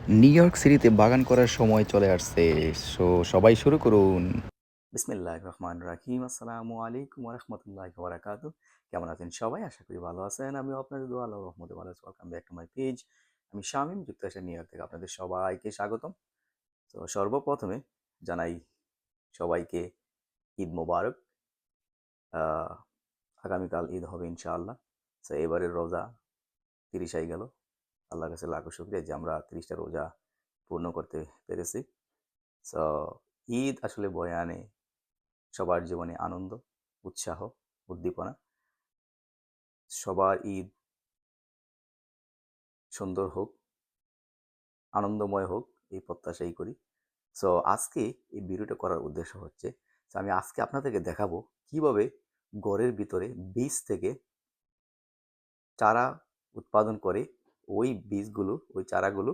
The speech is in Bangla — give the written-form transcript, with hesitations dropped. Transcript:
নিউ ইয়র্ক সিটিতে বাগান করার সময় চলে আসছে। সো সবাই শুরু করুন। বিসমিল্লাহির রহমানির রহিম। আসসালামু আলাইকুম ওয়া রাহমাতুল্লাহি ওয়া বারাকাতুহু। কেমন আছেন সবাই? আশা করি ভালো আছেন। আমিও আপনাদের দোয়া আল্লাহর রহমতে ভালো আছি। Welcome back to my page. আমি শামীম, যুক্তরাষ্ট্রের নিউ ইয়র্ক থেকে আপনাদের সবাইকে স্বাগতম। তো সর্বপ্রথমে জানাই সবাইকে ঈদ মোবারক। আ আগামীকাল ঈদ হবে ইনশাআল্লাহ। সো এবারের রোজা ৩০ গেল। আল্লাহর কাছে লাখো শুকরিয়া যে আমরা ৩০টা রোজা পূর্ণ করতে পেরেছি। সো ঈদ আসলে বয়ে আনে সবার জীবনে আনন্দ, উৎসাহ, উদ্দীপনা। সবার ঈদ সুন্দর হোক, আনন্দময় হোক, এই প্রত্যাশাই করি। সো আজকে এই ভিডিওটা করার উদ্দেশ্য হচ্ছে, আমি আজকে আপনাদেরকে দেখাবো কিভাবে ঘরের ভিতরে বীজ থেকে চারা উৎপাদন করে ওই বীজগুলো, ওই চারাগুলো